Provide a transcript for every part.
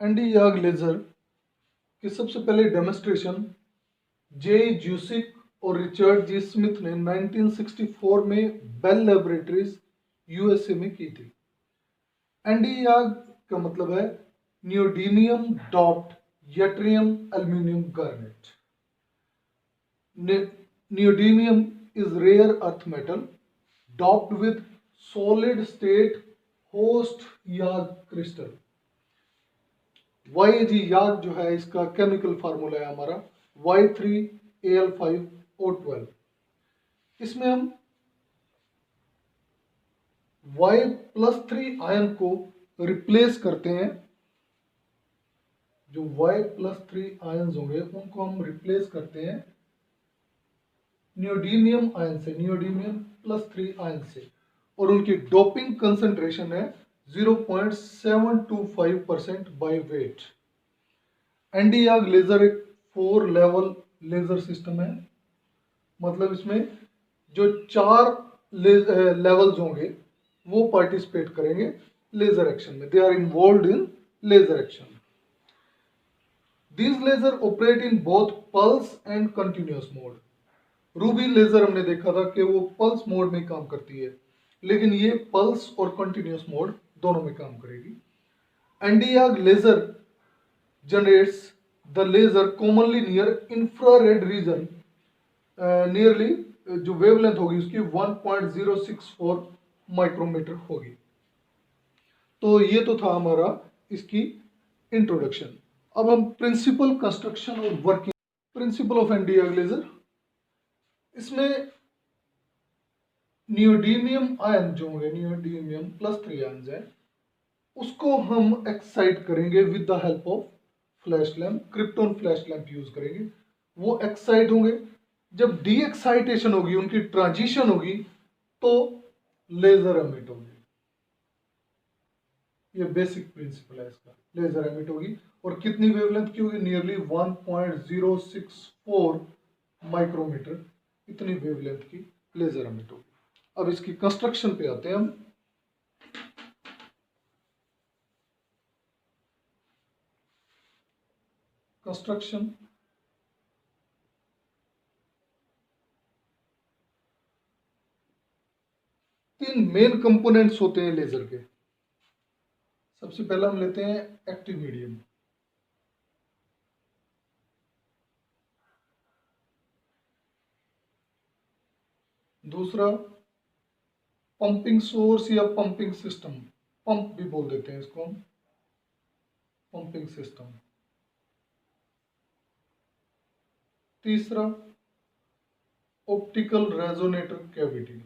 Andy याग laser की सबसे पहले डेमोन्स्ट्रेशन जे ज्यूसिक और रिचर्ड जी स्मिथ ने 1964 में बेल लेबोरेटरीज यूएसए में की थी। एंडी याग का मतलब है neodymium doped yttrium aluminium garnet. Neodymium is rare earth metal doped with solid state host याग क्रिस्टल। YAG याग जो है इसका केमिकल फार्मूला है हमारा Y3Al5O12। इसमें हम Y+3 आयन को रिप्लेस करते हैं। जो Y+3 आयन्स होंगे उनको हम रिप्लेस करते हैं नियोडीमियम आयन से, नियोडीमियम+3 आयन से, और उनकी डोपिंग कंसंट्रेशन है 0.725% बाय वेट। एंडी याग लेजर एक 4 लेवल लेजर सिस्टम है। मतलब इसमें जो 4 लेवल्स होंगे वो पार्टिसिपेट करेंगे लेजर एक्शन में। They are involved in laser action. These laser operate in both pulse and continuous mode. Ruby laser हमने देखा था कि वो पल्स मोड में काम करती है, लेकिन ये पल्स और कंटिन्यूस मोड दोनों में काम करेगी। एंडियाग laser generates the laser commonly near infrared region. Nearly जो वेवलेंथ होगी उसकी 1.064 माइक्रोमीटर होगी। तो ये तो था हमारा इसकी इंट्रोडक्शन। अब हम प्रिंसिपल, कंस्ट्रक्शन और वर्किंग। प्रिंसिपल ऑफ एंडियाग लेजर, इसमें नियोडीमियम आयन जो होंगे, नियोडीमियम+3 आयन है, उसको हम एक्साइट करेंगे with the help of flash lamp, krypton flash lamp use करेंगे। वो एक्साइट होंगे। जब डी एक्साइटेशन होगी, उनकी ट्रांजिशन होगी, तो लेजर एमिट होगी। ये बेसिक प्रिंसिपल है इसका। लेजर एमिट होगी और कितनी वेवलेंथ की होगी? नियरली 1.064 माइक्रोमीटर, इतनी वेवलेंथ की लेजर एमिट होगी। अब इसकी कंस्ट्रक्शन पे आते हैं हम। कंस्ट्रक्शन, तीन मेन कंपोनेंट्स होते हैं लेजर के। सबसे पहला हम लेते हैं एक्टिव मीडियम। दूसरा पंपिंग सोर्स या पंपिंग सिस्टम, पंप भी बोल देते हैं इसको हम, पंपिंग सिस्टम। तीसरा ऑप्टिकल रेजोनेटर कैविटी।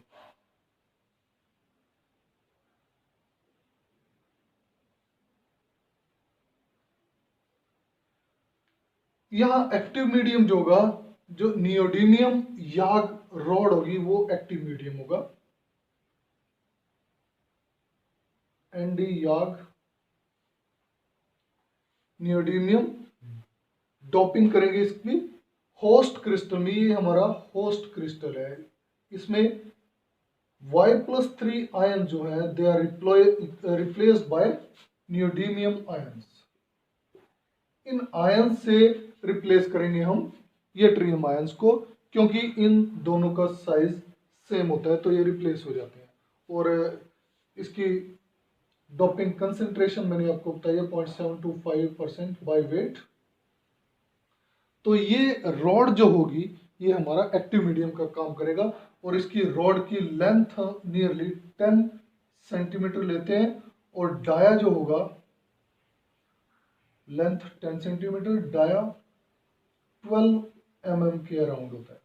यहाँ एक्टिव मीडियम जो होगा, जो नियोडीमियम याग रॉड होगी वो एक्टिव मीडियम होगा। एंडी याग नियोडीमियम डोपिंग करेंगे इसकी होस्ट क्रिस्टल में। ये हमारा होस्ट क्रिस्टल है। इसमें Y+3 आयन जो है they are replaced by neodymium ions. इन आयन से रिप्लेस करेंगे हम यट्रियम आयन्स को, क्योंकि इन दोनों का साइज सेम होता है, तो ये रिप्लेस हो जाते हैं। और इसकी डोपिंग कंसेंट्रेशन मैंने आपको बताया 0.725% बाय वेट। तो ये रॉड जो होगी ये हमारा एक्टिव मीडियम का काम करेगा, और इसकी रॉड की लेंथ नियरली 10 सेंटीमीटर लेते हैं, और डाया जो होगा लेंथ 10 सेंटीमीटर, डाया 12 mm के अराउंड होता है।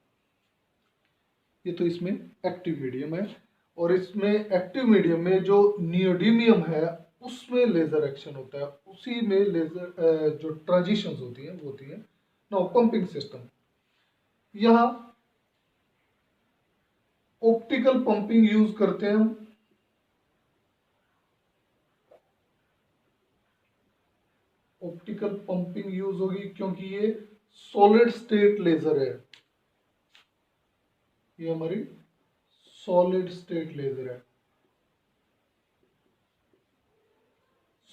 ये तो इसमें एक्टिव मीडियम है। और इसमें एक्टिव मीडियम में जो नियोडीमियम है उसमें लेजर एक्शन होता है, उसी में लेजर जो ट्रांजिशंस होती हैं वो होती है। नाउ पंपिंग सिस्टम, यहाँ ऑप्टिकल पंपिंग यूज करते हैं हम। ऑप्टिकल पंपिंग यूज होगी क्योंकि ये सॉलिड स्टेट लेजर है। ये हमारी सॉलिड स्टेट लेजर है।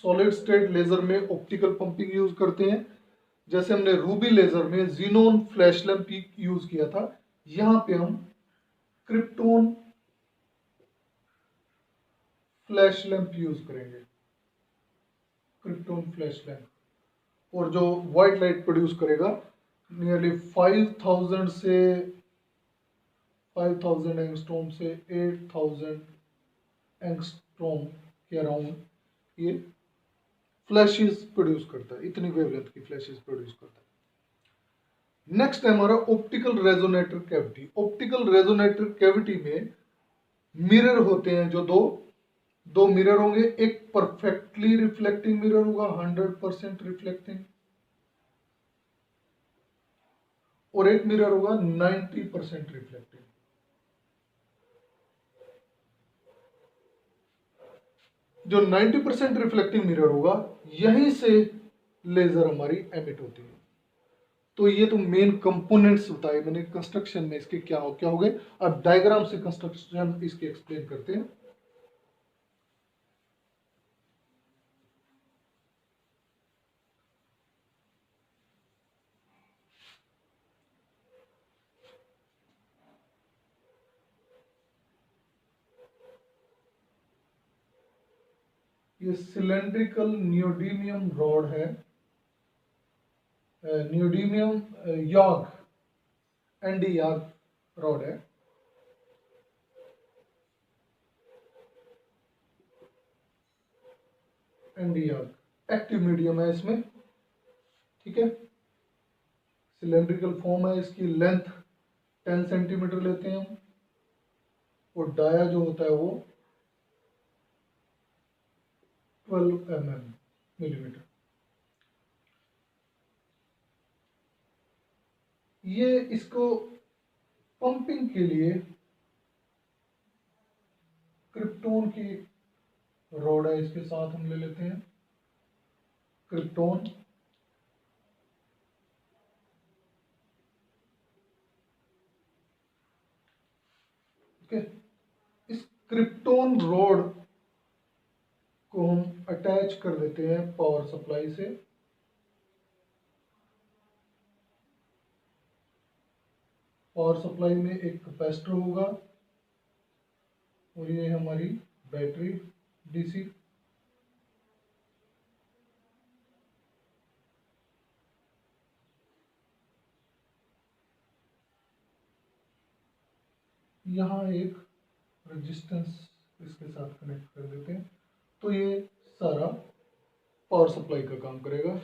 सॉलिड स्टेट लेजर में ऑप्टिकल पंपिंग यूज करते हैं। जैसे हमने रूबी लेजर में जीनोन फ्लैश लैंप यूज किया था, यहां पे हम क्रिप्टोन फ्लैश लैंप यूज करेंगे, क्रिप्टोन फ्लैश लैंप। और जो व्हाइट लाइट प्रोड्यूस करेगा नियरली 5000 से 5000 एंगस्ट्रॉम से 8000 एंगस्ट्रॉम के अराउंड ये फ्लैशेस प्रोड्यूस करता है, इतनी वेवलेंथ की फ्लैशेस प्रोड्यूस करता है। नेक्स्ट है हमारा optical resonator cavity. Optical resonator cavity में मिरर होते हैं, जो दो मिरर होंगे। एक परफेक्टली रिफ्लेक्टिंग मिरर होगा, 100% रिफ्लेक्टिंग, और एक मिरर होगा 90% रिफ्लेक्टिंग। जो 90% रिफ्लेक्टिंग मिरर होगा, यहीं से लेजर हमारी एमिट होती है। तो ये तो मेन कंपोनेंट्स बताए मैंने कंस्ट्रक्शन में, इसके क्या हो गए। अब डायग्राम से कंस्ट्रक्शन इसके एक्सप्लेन करते हैं। ये सिलेंड्रिकल नियोडीमियम रॉड है, नियोडीमियम याग एनडी याग रॉड है। एनडी याग एक्टिव मीडियम है इसमें, ठीक है। सिलेंड्रिकल फॉर्म है, इसकी लेंथ 10 सेंटीमीटर लेते हैं हम, और डाया जो होता है वो 12 मिलीमीटर। ये इसको पंपिंग के लिए क्रिप्टोन की रॉड है, इसके साथ हम ले लेते हैं क्रिप्टोन। ओके, इस क्रिप्टोन रॉड को हम अटैच कर देते हैं पावर सप्लाई से। पावर सप्लाई में एक कैपेसिटर होगा, और ये हमारी बैटरी डीसी। यहाँ एक रेजिस्टेंस इसके साथ कनेक्ट कर देते हैं, तो ये सारा पावर सप्लाई का काम करेगा।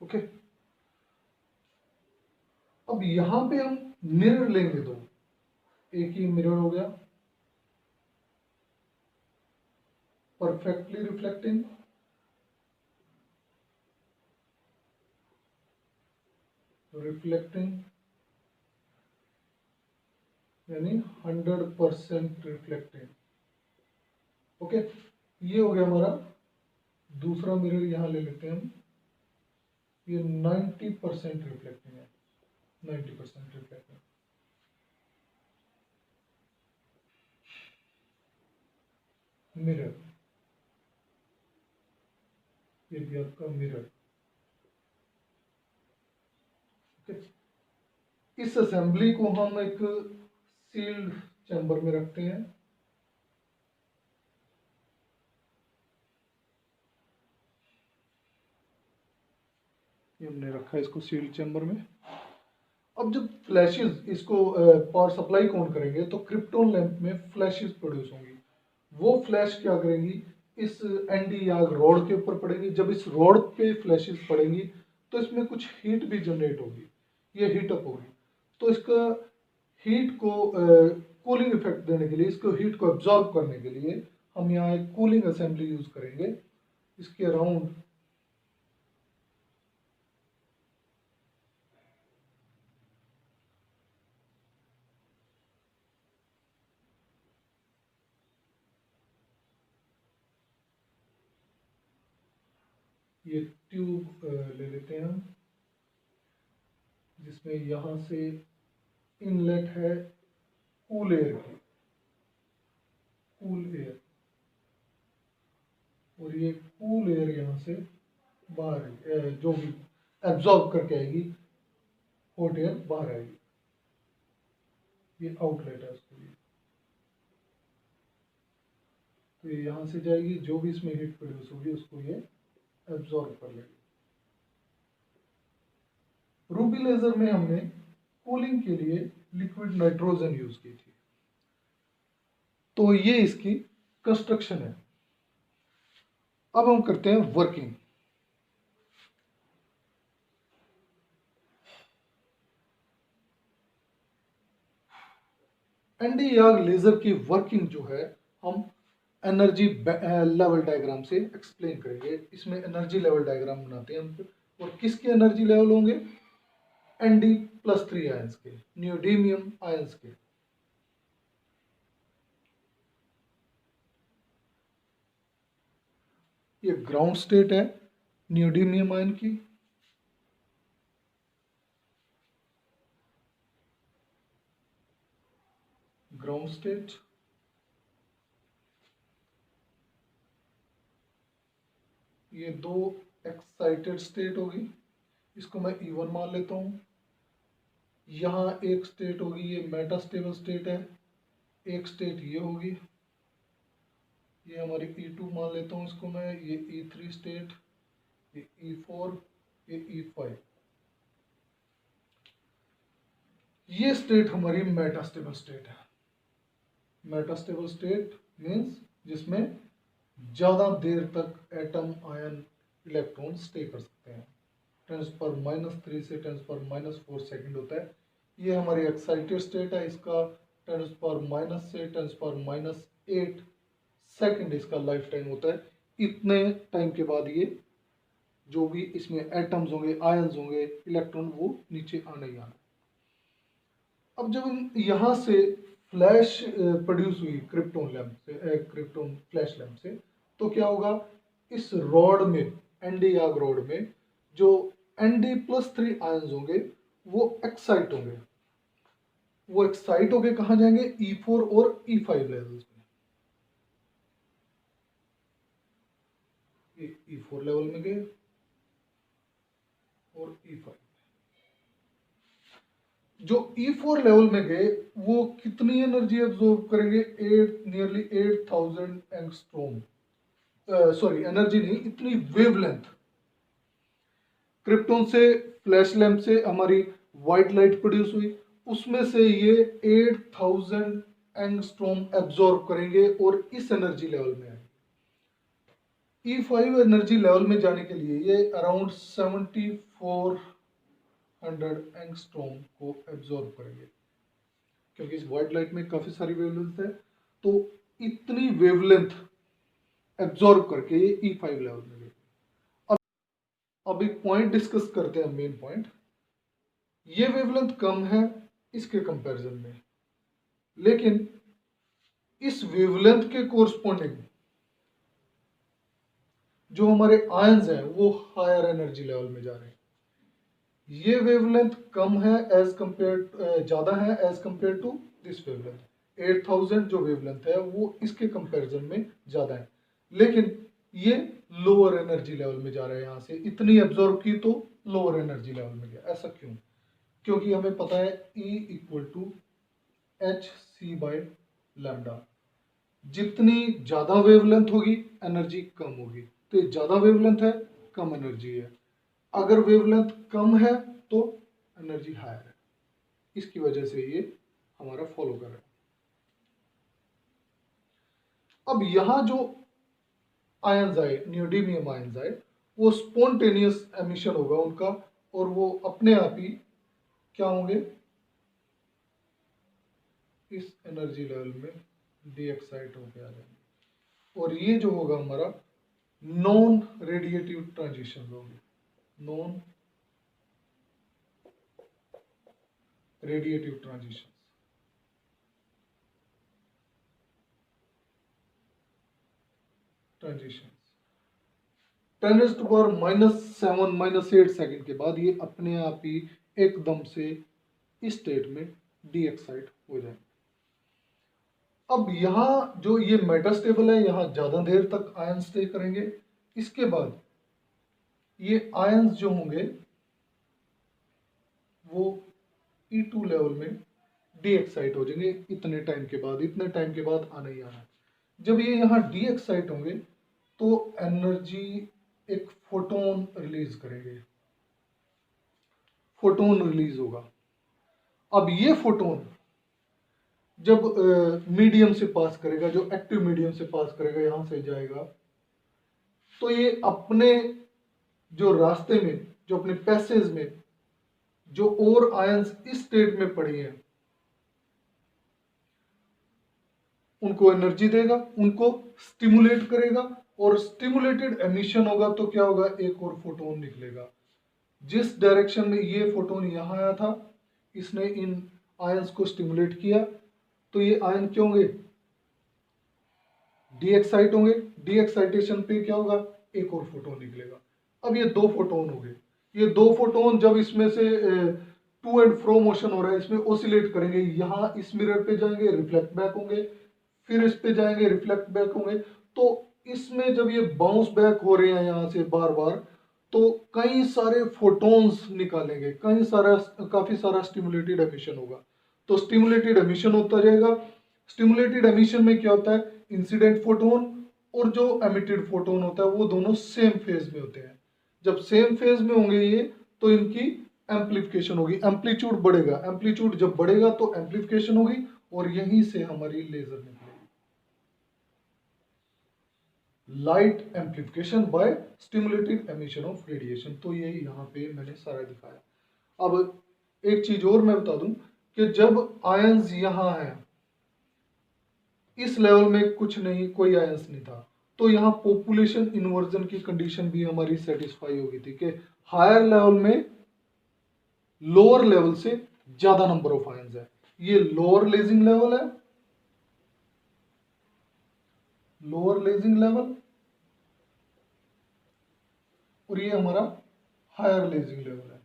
ओके, अब यहां पे हम मिरर लेंगे, दो, एक ही मिरर हो गया, परफेक्टली रिफ्लेक्टिंग, रिफ्लेक्टिंग यानी 100% रिफ्लेक्टिंग। ओके, ये हो गया हमारा दूसरा मिरर। यहां ले लेते हैं हम, ये 90% रिफ्लेक्टिंग है, 90% रिफ्लेक्टिंग। मिरर, ये भी आपका मिरर। ओके, इस असेंबली को हम एक सील्ड चैम्बर में रखते हैं। ये हमने रखा है इसको सील्ड चैम्बर में। अब जब फ्लैशेस, इसको पावर सप्लाई ऑन करेंगे तो क्रिप्टोन लैंप में फ्लैशेस प्रोड्यूस होंगी। वो फ्लैश क्या करेंगी, इस एनडी या रॉड के ऊपर पड़ेगी। जब इस रॉड पे फ्लैशेस पड़ेंगी तो इसमें कुछ हीट भी जनरेट होगी, ये हीट अप होगी। तो इसका हीट को कूलिंग इफेक्ट देने के लिए, इसको हीट को एब्जॉर्ब करने के लिए हम यहाँ एक कूलिंग असेंबली यूज करेंगे। इसके अराउंड ये ट्यूब ले लेते हैं हम, जिसमें यहाँ से इनलेट है कूल एयर की, कूल एयर, और ये कूल एयर यहाँ से बाहर जो भी एब्जॉर्ब करके आएगी, हॉट एयर बाहर आएगी। ये आउटलेट है उसके लिए। तो ये यहाँ से जाएगी, जो भी इसमें हीट प्रोड्यूस होगी उसको ये एब्जॉर्ब कर लेगी। रूबी लेजर में हमने कूलिंग के लिए लिक्विड नाइट्रोजन यूज की थी। तो ये इसकी कंस्ट्रक्शन है। अब हम करते हैं वर्किंग। एनडी याग लेजर की वर्किंग जो है हम एनर्जी लेवल डायग्राम से एक्सप्लेन करेंगे। इसमें एनर्जी लेवल डायग्राम बनाते हैं हम, और किसके एनर्जी लेवल होंगे? Nd+3 आयंस के, नियोडीमियम आयंस के। ये ग्राउंड स्टेट है नियोडीमियम आयन की, ग्राउंड स्टेट। ये दो एक्साइटेड स्टेट होगी, इसको मैं E1 मान लेता हूँ। यहाँ एक स्टेट होगी, ये मेटास्टेबल स्टेट है, एक स्टेट ये होगी, ये हमारी E2 मान लेता हूँ इसको मैं, ये E3 स्टेट, ये E4, ये E5। ये स्टेट हमारी मेटास्टेबल स्टेट है। मेटास्टेबल स्टेट मीन्स जिसमें ज़्यादा देर तक एटम, आयन, इलेक्ट्रॉन स्टे कर सकते हैं। 10⁻³ से 10⁻⁴ सेकंड होता है। ये हमारी एक्साइटेड स्टेट है, इसका 10⁻⁻ से 10⁻⁸ सेकंड इसका लाइफ टाइम होता है। इतने टाइम के बाद ये जो भी इसमें एटम्स होंगे, आयन्स होंगे, इलेक्ट्रॉन, वो नीचे आने ही आना। अब जब हम यहाँ से फ्लैश प्रोड्यूस हुई क्रिप्टॉन लैम्प से, क्रिप्टॉन फ्लैश लैम्प से, तो क्या होगा? इस रॉड में, एनडी याग रॉड में, जो Nd+3 आयंस होंगे वो एक्साइट होंगे। वो एक्साइट होके कहाँ जाएंगे? E4 और E5 लेवल्स में। ये E4 लेवल में गए और E5। जो E4 लेवल में गए वो कितनी एनर्जी एब्जॉर्ब करेंगे? नियरली 8000 एंगस्ट्रॉम, सॉरी एनर्जी नहीं, इतनी वेवलेंथ। क्रिप्टॉन से, फ्लैश लैम्प से हमारी व्हाइट लाइट प्रोड्यूस हुई, उसमें से ये 8000 एंगस्ट्रॉम एब्जॉर्ब करेंगे और इस एनर्जी लेवल में आएंगे। E5 एनर्जी लेवल में जाने के लिए ये अराउंड 7400 एंगस्ट्रॉम को एब्जॉर्ब करेंगे, क्योंकि इस व्हाइट लाइट में काफी सारी वेवलेंथ है। तो इतनी वेवलेंथ एब्जॉर्ब करके ये E5 लेवल में गए। अब एक पॉइंट डिस्कस करते हैं, मेन पॉइंट। ये वेवलेंथ कम है इसके कंपैरिजन में, लेकिन इस वेवलेंथ के कोरस्पॉन्डिंग जो हमारे आयंस हैं वो हायर एनर्जी लेवल में जा रहे हैं। ये वेवलेंथ कम है एज कंपेयर, ज्यादा है as compare to this wavelength. 8000 जो वेवलेंथ है वो इसके कंपैरिजन में ज्यादा है, लेकिन ये लोअर एनर्जी लेवल में जा रहे हैं। यहाँ से इतनी एब्जॉर्ब की तो लोअर एनर्जी लेवल में गया। ऐसा क्यों? क्योंकि हमें पता है E = hc/λ। जितनी ज्यादा वेवलेंथ होगी एनर्जी कम होगी, तो ये ज्यादा वेवलेंथ है, कम एनर्जी है। अगर वेवलेंथ कम है तो एनर्जी हायर है। इसकी वजह से ये हमारा फॉलो कर रहा है। अब यहां जो आयंस आए, नियोडीमियम आयंस आए, वो स्पॉन्टेनियस एमिशन होगा उनका, और वो अपने आप ही क्या होंगे? इस एनर्जी लेवल में डी एक्साइट होके आ जाएंगे, और ये जो होगा हमारा नॉन रेडिएटिव ट्रांजिशन होंगे, नॉन रेडिएटिव ट्रांजिशन। 10⁻⁻7 -8 सेकंड के बाद ये अपने आप ही एकदम से इस स्टेट में डी एक्साइट हो जाए। अब यहाँ जो ये मेटास्टेबल है, यहाँ ज़्यादा देर तक आयन स्टे करेंगे। इसके बाद ये आयंस जो होंगे वो E2 लेवल में डी एक्साइट हो जाएंगे इतने टाइम के बाद। इतने टाइम के बाद आना ही आना है। जब ये यहाँ डी एक्साइट होंगे तो एनर्जी एक फोटोन रिलीज करेंगे, फोटोन रिलीज होगा। अब ये फोटोन जब मीडियम से पास करेगा, जो एक्टिव मीडियम से पास करेगा, यहां से जाएगा, तो ये अपने जो रास्ते में, जो अपने पैसेज में जो और आयंस इस स्टेट में पड़े हैं उनको एनर्जी देगा, उनको स्टिमुलेट करेगा, और स्टिमुलेटेड एमिशन होगा तो क्या होगा, एक और फोटोन निकलेगा। जिस डायरेक्शन में ये फोटोन यहां आया था, इसने इन आयंस को स्टिमुलेट किया, तो ये आयन क्या होंगे, डी एक्साइट होंगे। डी एक्साइटेशन पे क्या होगा, एक और फोटोन निकलेगा। अब ये दो फोटोन हो गए। ये दो फोटोन जब इसमें से टू एंड फ्रो मोशन हो रहा है, इसमें ओसिलेट करेंगे, यहाँ इस मिरर पे जाएंगे, रिफ्लेक्ट बैक होंगे, फिर इस पे जाएंगे, रिफ्लेक्ट बैक होंगे। तो इसमें जब ये बाउंस बैक हो रहे हैं यहाँ से बार बार, तो कई सारे फोटोन्स निकालेंगे, काफी सारा स्टिमुलेटेड एमिशन होगा। तो स्टिमुलेटेड एमिशन होता जाएगा। स्टिमुलेटेड एमिशन में क्या होता है, इंसिडेंट फोटोन और जो एमिटेड फोटोन होता है वो दोनों सेम फेज में होते हैं। जब सेम फेज में होंगे ये, तो इनकी एम्पलीफिकेशन होगी, एम्पलीट्यूड बढ़ेगा। एम्पलीट्यूड जब बढ़ेगा तो एम्पलीफिकेशन होगी, और यहीं से हमारी लेजर निकलेगी। Light amplification by stimulated emission of radiation. तो ये यहाँ पे मैंने सारा दिखाया। अब एक चीज और मैं बता दूं कि जब आयंस यहाँ है, इस लेवल में कुछ नहीं, कोई आयंस नहीं था, तो यहाँ पॉपुलेशन इन्वर्जन की कंडीशन भी हमारी सेटिस्फाई होगी थी कि हायर लेवल में लोअर लेवल से ज्यादा नंबर ऑफ आयंस है। ये लोअर लेजिंग लेवल है, लोअर लेजिंग लेवल, और ये हमारा हायर लेजिंग लेवल है,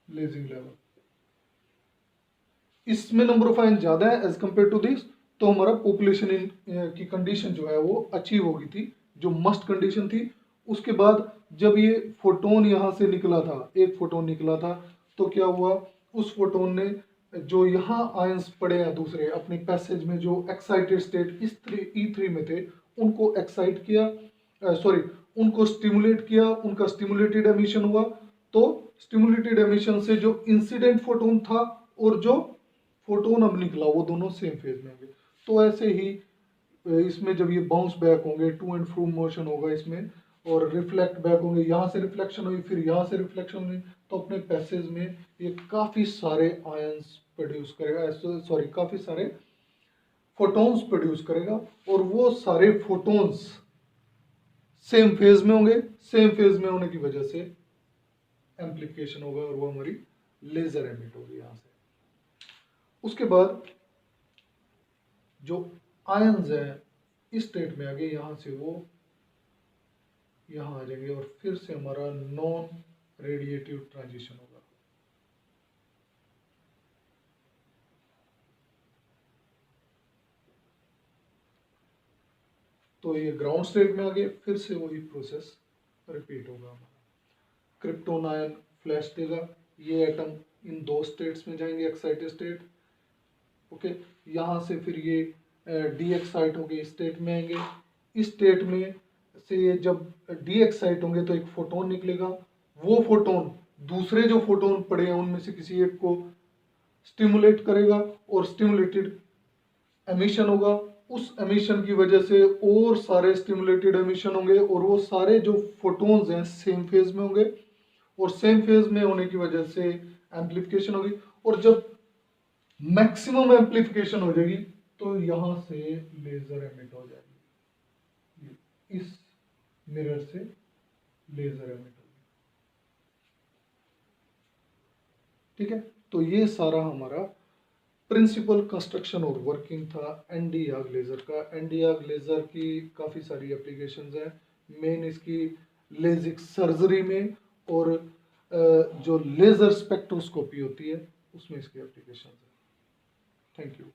लेजिंग लेवल। इसमें नंबर ऑफ आयन ज्यादा है एज कंपेयर टू दिस, तो हमारा पॉपुलेशन की कंडीशन जो है वो अचीव होगी थी, जो मस्ट कंडीशन थी। उसके बाद जब ये फोटोन यहाँ से निकला था, एक फोटोन निकला था, तो क्या हुआ, उस फोटोन ने जो यहाँ आयंस पड़े हैं दूसरे अपनी पैसेज में, जो एक्साइटेड स्टेट इस E3 में थे, उनको एक्साइट किया, सॉरी उनको स्टिमुलेट किया, उनका स्टिमुलेटेड एमिशन हुआ। तो स्टिमुलेटेड एमिशन से जो इंसिडेंट फोटोन था और जो फोटोन अब निकला, वो दोनों सेम फेज में होंगे। तो ऐसे ही इसमें जब ये बाउंस बैक होंगे, टू एंड फ्रो मोशन होगा इसमें, और रिफ्लेक्ट बैक होंगे, यहाँ से रिफ्लेक्शन हुई, फिर यहाँ से रिफ्लेक्शन हुई, तो अपने पैसेज में ये काफी सारे आयंस प्रोड्यूस करेगा, सॉरी काफी सारे फोटोन्स प्रोड्यूस करेगा, और वो सारे फोटोन्स सेम फेज में होंगे। सेम फेज में होने की वजह से एम्प्लीफिकेशन होगा, और वो हमारी लेजर एमिट होगी यहाँ से। उसके बाद जो आयंस है इस स्टेट में आ गए, यहाँ से वो यहाँ आ जाएंगे, और फिर से हमारा नॉन रेडिएटिव ट्रांजिशन होगा। तो ये ग्राउंड स्टेट में आ गए, फिर से वही प्रोसेस रिपीट होगा हमारा। क्रिप्टोन आयन फ्लैश देगा, ये एटम इन दो स्टेट्स में जाएंगे, एक्साइटेड स्टेट, ओके। यहाँ से फिर ये डी एक्साइट होंगे, इस स्टेट में आएंगे। इस स्टेट में से ये जब डी एक्साइट होंगे तो एक फोटोन निकलेगा। वो फोटोन दूसरे जो फोटोन पड़े हैं उनमें से किसी एक को स्टिमुलेट करेगा, और स्टिमुलेटेड एमिशन होगा। उस एमिशन की वजह से और सारे स्टिमुलेटेड एमिशन होंगे, और वो सारे जो फोटोन्स हैं सेम फेज में होंगे, और सेम फेज में होने की वजह से एम्प्लीफिकेशन होगी। और जब मैक्सिमम एम्प्लीफिकेशन हो जाएगी तो यहां से लेजर एमिट हो जाएगी, इस मिरर से लेजर एमिट होगी। ठीक है, तो ये सारा हमारा प्रिंसिपल कंस्ट्रक्शन और वर्किंग था एनडी-याग लेज़र का। एनडी-याग लेज़र की काफ़ी सारी एप्लीकेशंस हैं, मेन इसकी लेजिक सर्जरी में और जो लेज़र स्पेक्ट्रोस्कोपी होती है उसमें इसकी एप्लीकेशंस हैं। Thank you.